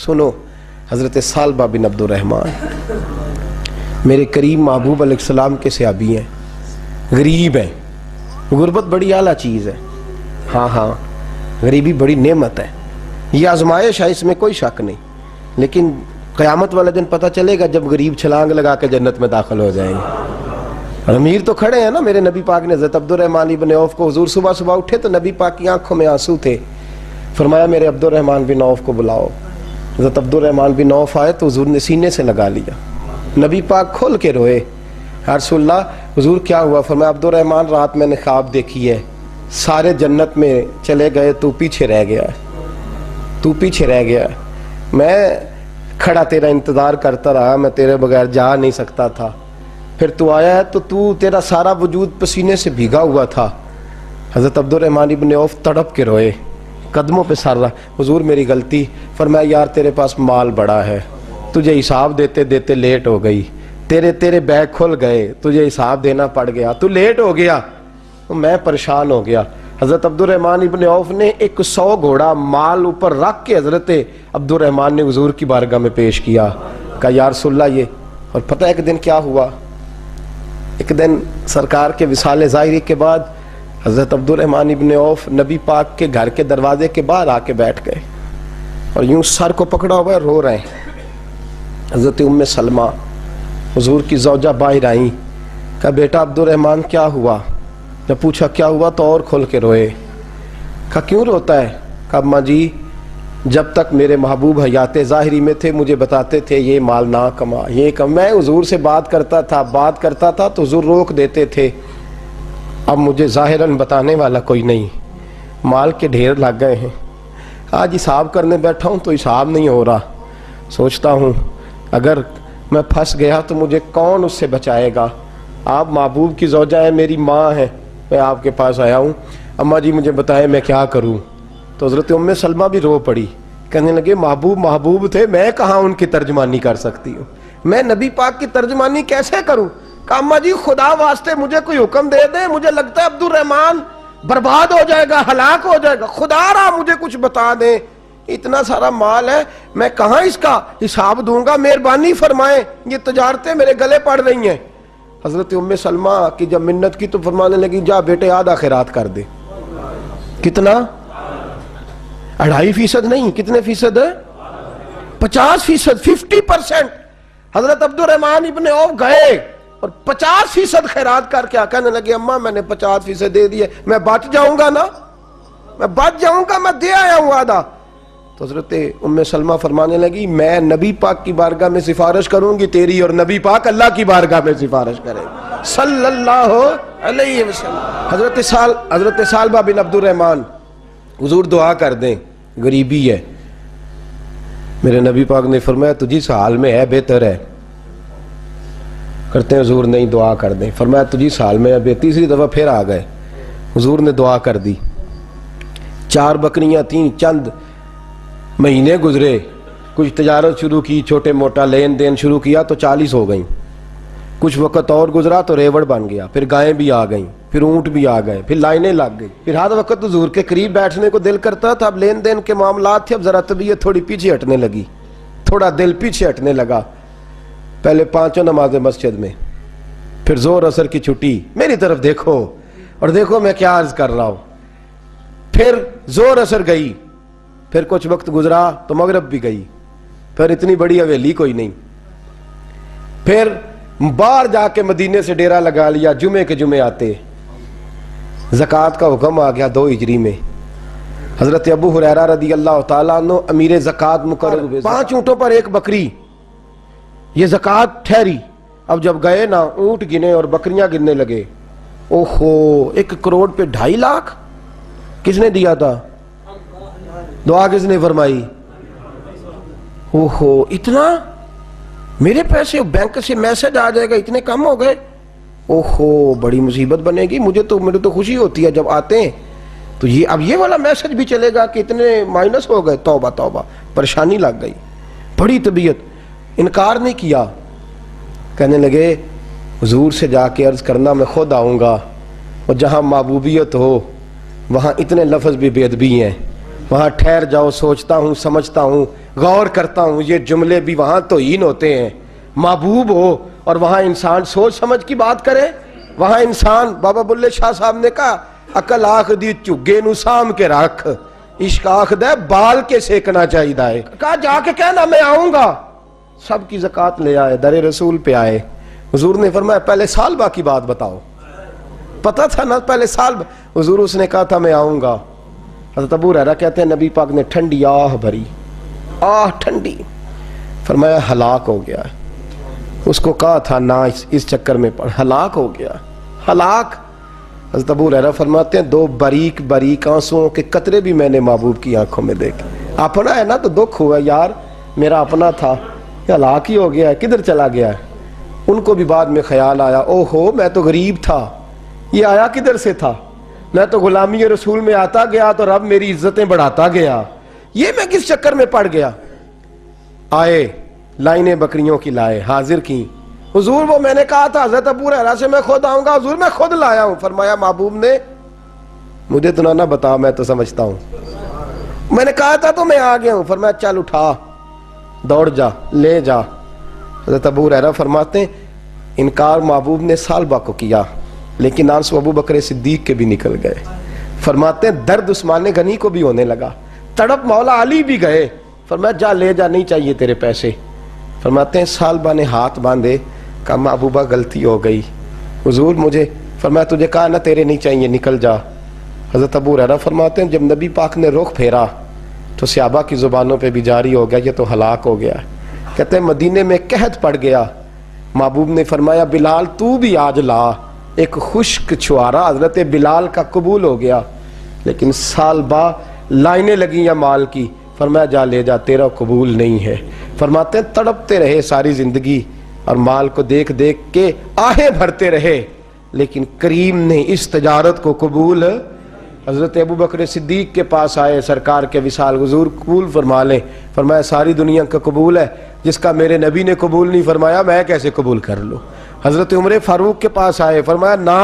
سنو حضرت سالبہ بن عبدالرحمن میرے کریم محبوب علیہ السلام کے صحابی ہیں، غریب ہیں۔ غربت بڑی اعلیٰ چیز ہے، ہاں غریبی بڑی نعمت ہے، یہ آزمائش ہے، اس میں کوئی شک نہیں، لیکن قیامت والے دن پتہ چلے گا جب غریب چھلانگ لگا کے جنت میں داخل ہو جائیں گے۔ اور امیر تو کھڑے ہیں نا، میرے نبی پاک نے حضرت عبدالرحمن بن عوف کو، حضور صبح صبح اٹھے تو نبی پاک کی آنکھوں میں آنسو تھے، فرمایا میرے عبدالرحمن بن عوف کو بلاؤ۔ حضرت عبدالرحمن بن عوف آئے تو حضور نے سینے سے لگا لیا، نبی پاک کھول کے روئے، یا رسول اللہ حضور کیا ہوا؟ فرمایا عبدالرحمن رات میں نے خواب دیکھی ہے، سارے جنت میں چلے گئے، تو پیچھے رہ گیا ہے، تو پیچھے رہ گیا ہے، میں کھڑا تیرا انتظار کرتا رہا، میں تیرے بغیر جا نہیں سکتا تھا، پھر تو آیا ہے تو تیرا سارا وجود پسینے سے بھیگا ہوا تھا۔ حضرت عبدالرحمن بن عوف تڑپ کے روئے، قدموں پہ سر رہا، حضور میری غلطی۔ فرمایا یار تیرے پاس مال بڑا ہے، تجھے حساب دیتے دیتے لیٹ ہو گئی، تیرے بیگ کھل گئے، تجھے حساب دینا پڑ گیا، تو لیٹ ہو گیا، میں پریشان ہو گیا۔ حضرت عبدالرحمن ابن عوف نے 100 گھوڑا مال اوپر رکھ کے حضرت عبدالرحمن نے حضور کی بارگاہ میں پیش کیا، کہا یا رسول اللہ یہ۔ اور پتہ ایک دن کیا ہوا؟ ایک دن سرکار کے وصال ظاہری کے بعد حضرت عبدالرحمن ابن عوف نبی پاک کے گھر کے دروازے کے باہر آ کے بیٹھ گئے اور یوں سر کو پکڑا ہوا ہے، رو رہے ہیں۔ حضرت ام سلمہ حضور کی زوجہ باہر آئیں، کہا بیٹا عبدالرحمن کیا ہوا؟ جب پوچھا کیا ہوا تو اور کھول کے روئے، کہا کیوں روتا ہے؟ کہا اماں جی جب تک میرے محبوب حیات ظاہری میں تھے مجھے بتاتے تھے یہ مال نہ کما، یہ کم، میں حضور سے بات کرتا تھا تو حضور روک دیتے تھے، اب مجھے ظاہراً بتانے والا کوئی نہیں، مال کے ڈھیر لگ گئے ہیں، آج حساب کرنے بیٹھا ہوں تو حساب نہیں ہو رہا، سوچتا ہوں اگر میں پھنس گیا تو مجھے کون اس سے بچائے گا؟ آپ محبوب کی زوجہ ہیں، میری ماں ہے، میں آپ کے پاس آیا ہوں، اماں جی مجھے بتائیں میں کیا کروں؟ تو حضرت ام سلمہ بھی رو پڑی، کہنے لگے محبوب تھے، میں کہاں ان کی ترجمانی کر سکتی ہوں، میں نبی پاک کی ترجمانی کیسے کروں؟ کہا اماں جی خدا واسطے مجھے کوئی حکم دے دیں، مجھے لگتا ہے عبدالرحمن برباد ہو جائے گا، ہلاک ہو جائے گا، خدا را مجھے کچھ بتا دیں، اتنا سارا مال ہے میں کہاں اس کا حساب دوں گا، مہربانی فرمائیں، یہ تجارتیں میرے گلے پڑ رہی ہیں۔ حضرت ام سلمہ کی جب منت کی تو فرمانے لگی جا بیٹے آدھا خیرات کر دے۔ کتنا؟ 2.5% نہیں، کتنے فیصد ہے؟ 50%، 50%۔ حضرت عبدالرحمن ابن عوف گئے اور 50% خیرات کر کے کہنے لگے اماں میں نے 50% دے دیے، میں بچ جاؤں گا نا، میں بچ جاؤں گا، میں دے آیا ہوں آدھا۔ تو حضرت ام سلمہ فرمانے لگی میں نبی پاک کی بارگاہ میں سفارش کروں گی تیری، اور نبی پاک اللہ کی بارگاہ میں سفارش کرے صلی اللہ علیہ وسلم۔ حضرت سالبہ بن عبدالرحمن حضور دعا کر دیں، غریبی ہے، میرے نبی پاک نے فرمایا تجھی اس حال میں ہے بہتر ہے، کرتے ہیں حضور نہیں دعا کر دیں، فرمایا تجھی اس حال میں ہے، تیسری دفعہ پھر آ گئے، حضور نے دعا کر دی، 4 بکریاں تھیں، چند مہینے گزرے، کچھ تجارت شروع کی، چھوٹے موٹا لین دین شروع کیا تو 40 ہو گئیں، کچھ وقت اور گزرا تو ریوڑ بن گیا، پھر گائیں بھی آ گئیں، پھر اونٹ بھی آ گئے، پھر لائنیں لگ گئی، پھر ہر وقت حضور کے قریب بیٹھنے کو دل کرتا تھا، اب لین دین کے معاملات تھے، اب ذرا طبیعت تھوڑی پیچھے ہٹنے لگی، تھوڑا دل پیچھے ہٹنے لگا، پہلے 5 نمازیں مسجد میں، پھر زور اثر کی چھٹی، میری طرف دیکھو اور دیکھو میں کیا عرض کر رہا ہوں، پھر زور اثر گئی، پھر کچھ وقت گزرا تو مغرب بھی گئی، پھر اتنی بڑی حویلی کوئی نہیں، پھر باہر جا کے مدینے سے ڈیرا لگا لیا، جمعے کے جمعے آتے، زکوٰۃ کا حکم آ گیا 2 ہجری میں، حضرت ابو ہریرہ رضی اللہ تعالیٰ عنہ امیر زکوٰۃ مقرر ہوئے، 5 اونٹوں پر 1 بکری، یہ زکوٰۃ ٹھہری۔ اب جب گئے نا اونٹ گنے اور بکریاں گننے لگے، اوہو 1 کروڑ پہ 2.5 لاکھ کس نے دیا تھا؟ دعا کس نے فرمائی؟ اوہو اتنا، میرے پیسے بینک سے میسج آ جائے گا اتنے کم ہو گئے، اوہو بڑی مصیبت بنے گی، مجھے تو خوشی ہوتی ہے جب آتے ہیں تو اب یہ والا میسج بھی چلے گا کہ اتنے مائنس ہو گئے، توبہ توبہ، پریشانی لگ گئی، بڑی طبیعت، انکار نہیں کیا، کہنے لگے حضور سے جا کے عرض کرنا میں خود آؤں گا، اور جہاں محبوبیت ہو وہاں اتنے لفظ بھی بے ادبی ہیں، وہاں ٹھہر جاؤ، سوچتا ہوں، سمجھتا ہوں، غور کرتا ہوں، یہ جملے بھی وہاں توہین ہوتے ہیں۔ محبوب ہو اور وہاں انسان سوچ سمجھ کی بات کرے، وہاں انسان، بابا بلے شاہ صاحب نے کہا عقل آخ دی چگے نو سام کے رکھ، عشق آخ دے بال کے سیکنا چاہیے دائے۔ کہا جا کے کہنا میں آؤں گا۔ سب کی زکوٰۃ لے آئے، در رسول پہ آئے، حضور نے فرمایا پہلے سالبہ کی بات بتاؤ۔ پتہ تھا نا پہلے سال، حضور اس نے کہا تھا میں آؤں گا۔ حضرت ابو ہریرہ کہتے ہیں نبی پاک نے ٹھنڈی آہ بھری، آہ ٹھنڈی، فرمایا ہلاک ہو گیا۔ اس کو کہا تھا نہ اس چکر میں پڑ، ہلاک ہو گیا، ہلاک۔ حضرت ابو ہریرہ فرماتے ہیں دو باریک باریک آنسوؤں کے قطرے بھی میں نے محبوب کی آنکھوں میں دیکھے۔ اپنا ہے نا تو دکھ ہوا، یار میرا اپنا تھا، ہلاک ہی ہو گیا ہے، کدھر چلا گیا ہے۔ ان کو بھی بعد میں خیال آیا، او ہو میں تو غریب تھا، یہ آیا کدھر سے تھا، میں تو غلامی رسول میں آتا گیا تو رب میری عزتیں بڑھاتا گیا، یہ میں کس چکر میں پڑ گیا۔ آئے لائنیں بکریوں کی لائے، حاضر کی، حضور وہ میں نے کہا تھا حضرت ابو ہریرہ سے میں خود آؤں گا، حضور میں خود لایا ہوں۔ فرمایا محبوب نے مجھے تو نہ بتا، میں تو سمجھتا ہوں، میں نے کہا تھا تو میں آ گیا ہوں۔ فرمایا چل اٹھا، دوڑ جا، لے جا۔ حضرت ابو ہریرہ فرماتے ہیں انکار محبوب نے سالبہ کو کیا، لیکن آنسو ابو بکر صدیق کے بھی نکل گئے۔ فرماتے ہیں درد عثمان غنی کو بھی ہونے لگا، تڑپ مولا علی بھی گئے۔ فرمایا جا لے جا، نہیں چاہیے تیرے پیسے۔ فرماتے ہیں سالبہ نے ہاتھ باندھے، کہا محبوبہ غلطی ہو گئی، حضور مجھے، فرمایا تجھے کہا نہ تیرے نہیں چاہیے، نکل جا۔ حضرت ابو ہریرہ فرماتے ہیں جب نبی پاک نے رخ پھیرا تو صحابہ کی زبانوں پہ بھی جاری ہو گیا یہ تو ہلاک ہو گیا۔ کہتے ہیں مدینے میں قحط پڑ گیا، محبوب نے فرمایا بلال تو بھی آج لا، ایک خشک چھوارا حضرت بلال کا قبول ہو گیا۔ لیکن سال با لائنیں لگی یا مال کی، فرمایا جا لے جا، تیرا قبول نہیں ہے۔ فرماتے ہیں تڑپتے رہے ساری زندگی اور مال کو دیکھ دیکھ کے آہیں بھرتے رہے، لیکن کریم نے اس تجارت کو قبول۔ حضرت ابو بکر صدیق کے پاس آئے، سرکار کے وصال، حضور قبول فرما لیں۔ فرمایا ساری دنیا کا قبول ہے، جس کا میرے نبی نے قبول نہیں فرمایا میں کیسے قبول کر لوں۔ حضرت عمر فاروق کے پاس آئے، فرمایا نہ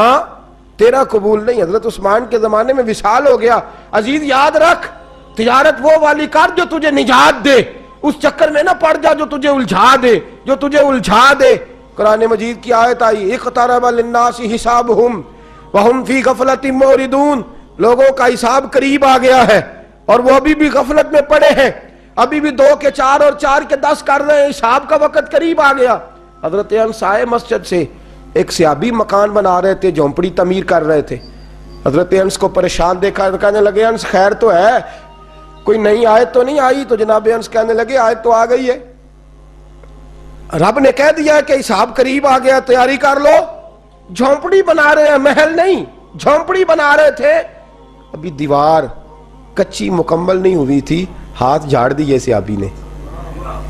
تیرا قبول نہیں۔ حضرت عثمان کے زمانے میں وصال ہو گیا۔ عزیز یاد رکھ، تجارت وہ والی کر جو تجھے نجات دے، اس چکر میں نہ پڑ جا جو تجھے الجھا دے، جو تجھے الجھا دے۔ قرآن مجید کی آیت آئی اقترب للناس حسابہم وہم فی غفلۃ معرضون، لوگوں کا حساب قریب آ گیا ہے اور وہ ابھی بھی غفلت میں پڑے ہیں، ابھی بھی 2 کے 4 اور 4 کے 10 کر رہے ہیں، حساب کا وقت قریب آ گیا۔ حضرت انس آئے مسجد سے، ایک صحابی مکان بنا رہے تھے، جھونپڑی تعمیر کر رہے تھے۔ حضرت انس کو پریشان دیکھا، کہنے لگے انس خیر تو ہے، کوئی نئی آیت تو نہیں آئی؟ تو جناب انس کہنے لگے آیت تو آ گئی ہے، رب نے کہہ دیا کہ حساب قریب آ گیا، تیاری کر لو۔ جھونپڑی بنا رہے ہیں، محل نہیں، جھونپڑی بنا رہے تھے، ابھی دیوار کچی مکمل نہیں ہوئی تھی، ہاتھ جھاڑ دیے صحابی نے۔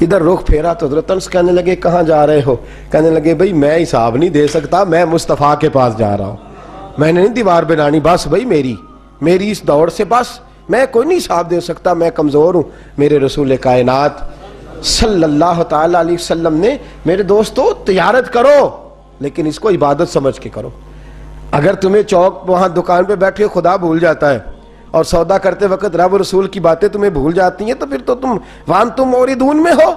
ادھر رخ پھیرا تو حضرت انس کہنے لگے کہاں جا رہے ہو؟ کہنے لگے بھئی میں حساب نہیں دے سکتا، میں مصطفیٰ کے پاس جا رہا ہوں، میں نے نہیں دیوار بنانی، بس بھئی میری اس دوڑ سے بس میں کوئی نہیں حساب دے سکتا، میں کمزور ہوں۔ میرے رسول کائنات صلی اللہ تعالی علیہ وسلم نے میرے دوستو تجارت کرو لیکن اس کو عبادت سمجھ کے کرو۔ اگر تمہیں چوک وہاں دکان پہ بیٹھے خدا بھول جاتا ہے اور سودا کرتے وقت رب رسول کی باتیں تمہیں بھول جاتی ہیں تو پھر تو تم وان تم موردون میں ہو،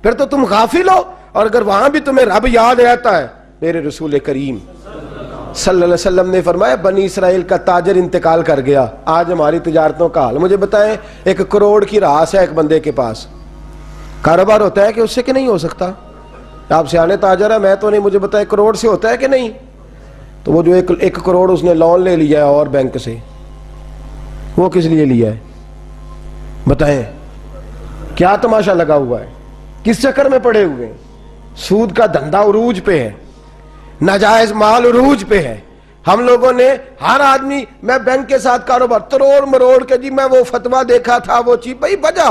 پھر تو تم غافل ہو۔ اور اگر وہاں بھی تمہیں رب یاد رہتا ہے، میرے رسول کریم صلی اللہ علیہ وسلم نے فرمایا بنی اسرائیل کا تاجر انتقال کر گیا، آج ہماری تجارتوں کا حال۔ مجھے بتائیں 1 کروڑ کی راس ہے ایک بندے کے پاس، کاروبار ہوتا ہے کہ اس سے کہ نہیں ہو سکتا؟ آپ سیانے تاجر ہے، میں تو نہیں، مجھے بتائیں کروڑ سے ہوتا ہے کہ نہیں؟ تو وہ جو 1 کروڑ اس نے لون لے لیا ہے اور بینک سے، وہ کس لیے لیا ہے بتائیں؟ کیا تماشا لگا ہوا ہے؟ کس چکر میں پڑے ہوئے ہیں؟ سود کا دھندا عروج پہ ہے، ناجائز مال عروج پہ ہے۔ ہم لوگوں نے ہر آدمی، میں بینک کے ساتھ کاروبار تروڑ مروڑ کے، جی میں وہ فتویٰ دیکھا تھا وہ چیز، بھائی بجا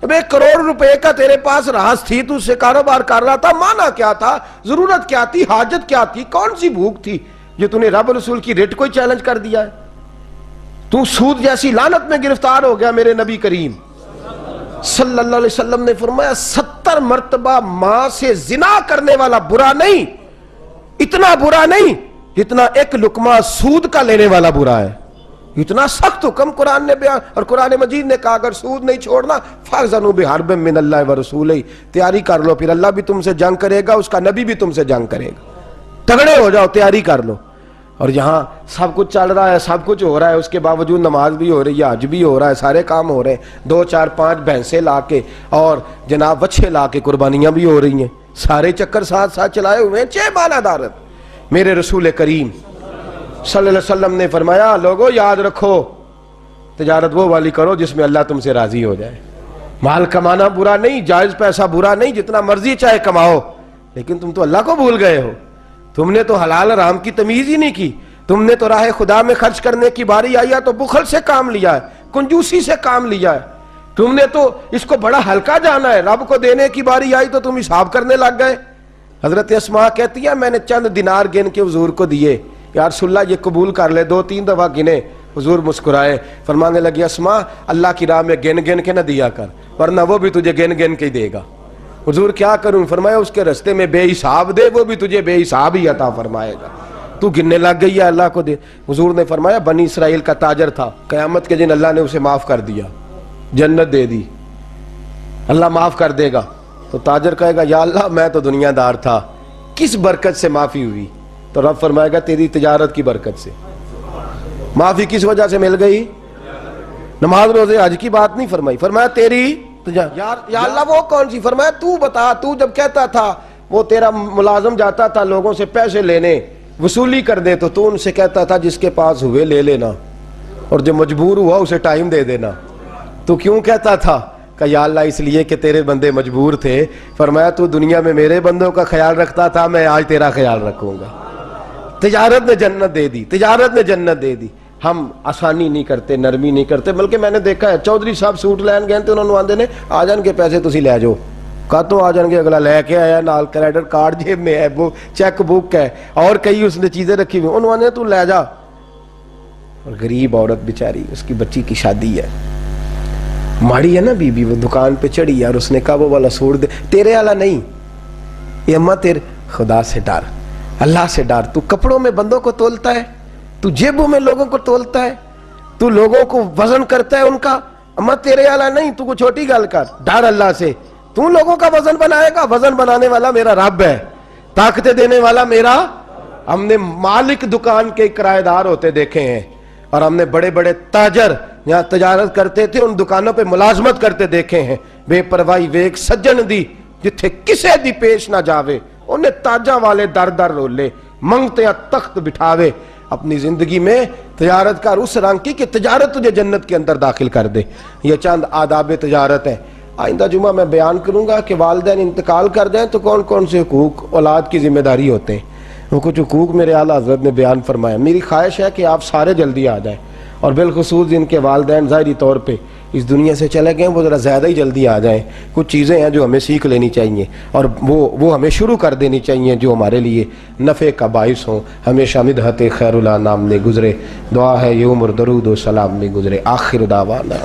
جب 1 کروڑ روپے کا تیرے پاس راس تھی تو اس سے کاروبار کر رہا تھا، مانا کیا تھا، ضرورت کیا تھی، حاجت کیا تھی، کون سی بھوک تھی جو تو نے رب رسول کی ریٹ کو چیلنج کر دیا ہے؟ تو سود جیسی لعنت میں گرفتار ہو گیا۔ میرے نبی کریم صلی اللہ علیہ وسلم نے فرمایا 70 مرتبہ ماں سے زنا کرنے والا برا نہیں، اتنا برا نہیں جتنا 1 لقمہ سود کا لینے والا برا ہے۔ اتنا سخت حکم قرآن نے بیان، اور قرآن مجید نے کہا اگر سود نہیں چھوڑنا فَأْذَنُوا بِحَرْبٍ مِّنَ اللَّهِ وَرَسُولِهِ، تیاری کر لو، پھر اللہ بھی تم سے جنگ کرے گا، اس کا نبی بھی تم سے جنگ کرے گا، تگڑے ہو جاؤ، تیاری کر لو۔ اور یہاں سب کچھ چل رہا ہے، سب کچھ ہو رہا ہے، اس کے باوجود نماز بھی ہو رہی ہے، حج بھی ہو رہا ہے، سارے کام ہو رہے ہیں، 2 4 5 بھینسیں لا کے اور جناب وچھے لا کے قربانیاں بھی ہو رہی ہیں، سارے چکر ساتھ ساتھ چلائے ہوئے ہیں، 6 مالا دارت۔ میرے رسول کریم صلی اللہ علیہ وسلم نے فرمایا لوگو یاد رکھو، تجارت وہ والی کرو جس میں اللہ تم سے راضی ہو جائے۔ مال کمانا برا نہیں، جائز پیسہ برا نہیں، جتنا مرضی چاہے کماؤ، لیکن تم تو اللہ کو بھول گئے ہو، تم نے تو حلال حرام کی تمیز ہی نہیں کی، تم نے تو راہ خدا میں خرچ کرنے کی باری آئی ہے تو بخل سے کام لیا ہے، کنجوسی سے کام لیا ہے، تم نے تو اس کو بڑا ہلکا جانا ہے، رب کو دینے کی باری آئی تو تم حساب کرنے لگ گئے۔ حضرت اسماء کہتی ہے میں نے چند دینار گن کے حضور کو دیے، یا رسول اللہ یہ قبول کر لے، 2 3 دفعہ گنے، حضور مسکرائے، فرمانے لگی اسماء اللہ کی راہ میں گن گن کے نہ دیا کر، ورنہ وہ بھی تجھے گن گن کے ہی دے گا۔ حضور کیا کروں؟ فرمایا اس کے رستے میں بے حساب دے، وہ بھی تجھے بے حساب ہی عطا فرمائے گا، تو گننے لگ گئی ہے اللہ کو دے۔ حضور نے فرمایا بنی اسرائیل کا تاجر تھا، قیامت کے دن اللہ نے اسے معاف کر دیا، جنت دے دی، اللہ معاف کر دے گا، تو تاجر کہے گا یا اللہ میں تو دنیا دار تھا، کس برکت سے معافی ہوئی؟ تو رب فرمائے گا تیری تجارت کی برکت سے۔ معافی کس وجہ سے مل گئی؟ نماز روزے حج کی بات نہیں فرمائی، فرمایا تیری یا اللہ وہ کون سی؟ فرمایا تو بتا، تو جب کہتا تھا وہ تیرا ملازم جاتا تھا لوگوں سے پیسے لینے وصولی کر دے تو ان سے کہتا تھا جس کے پاس ہوئے لے لینا، اور جو مجبور ہوا اسے ٹائم دے دینا، تو کیوں کہتا تھا؟ کہ یا اللہ اس لیے کہ تیرے بندے مجبور تھے۔ فرمایا تو دنیا میں میرے بندوں کا خیال رکھتا تھا، میں آج تیرا خیال رکھوں گا۔ تجارت نے جنت دے دی، تجارت نے جنت دے دی۔ ہم آسانی نہیں کرتے، نرمی نہیں کرتے، بلکہ میں نے دیکھا ہے چودھری صاحب سوٹ لین گئے تھے، انہوں نے آندے نے آ جان کے پیسے تسی لے جاؤ، کہا تو آ جان گے، اگلا لے کے آیا، نال کریڈٹ کارڈ جیب میں ہے، وہ چیک بک ہے، اور کئی اس نے چیزیں رکھی ہوئی، انہوں نے تو لے جا۔ اور غریب عورت بیچاری، اس کی بچی کی شادی ہے، ماڑی ہے نا بی بی، وہ دکان پہ چڑھی ہے اور اس نے کہا وہ والا سوٹ دے، تیرے والا نہیں، یہ اماں تیرے خدا سے ڈر، اللہ سے ڈر، تو کپڑوں میں بندوں کو تولتا ہے، تو جیبوں میں لوگوں کو تولتا ہے، تو لوگوں کو وزن کرتا ہے ان کا، اماں تیرے والا نہیں، تو کو چھوٹی گل کر، ڈر اللہ سے، تو لوگوں کا وزن بنائے گا، وزن بنانے والا میرا رب ہے، طاقتیں دینے والا میرا۔ ہم نے مالک دکان کے کرایہ دار ہوتے دیکھے ہیں، اور ہم نے بڑے بڑے تاجر یہاں تجارت کرتے تھے ان دکانوں پہ ملازمت کرتے دیکھے ہیں، بے پرواہی ویک سجن دی جتھے کسے دی پیش نہ جاوے، انہیں تاجہ والے در در رولے، منگتے تخت بٹھاوے۔ اپنی زندگی میں تجارت کر اس رنگ کی کہ تجارت تجھے جنت کے اندر داخل کر دے۔ یہ چند آداب تجارت ہیں۔ آئندہ جمعہ میں بیان کروں گا کہ والدین انتقال کر جائیں تو کون کون سے حقوق اولاد کی ذمہ داری ہوتے ہیں، وہ کچھ حقوق میرے اعلیٰ حضرت نے بیان فرمایا۔ میری خواہش ہے کہ آپ سارے جلدی آ جائیں، اور بالخصوص جن کے والدین ظاہری طور پہ اس دنیا سے چلے گئے وہ ذرا زیادہ ہی جلدی آ جائیں۔ کچھ چیزیں ہیں جو ہمیں سیکھ لینی چاہیے، اور وہ ہمیں شروع کر دینی چاہیے جو ہمارے لیے نفع کا باعث ہوں۔ ہمیشہ مدحت خیر الانام میں گزرے، دعا ہے یہ عمر درود و سلام میں گزرے۔ آخر دعوانا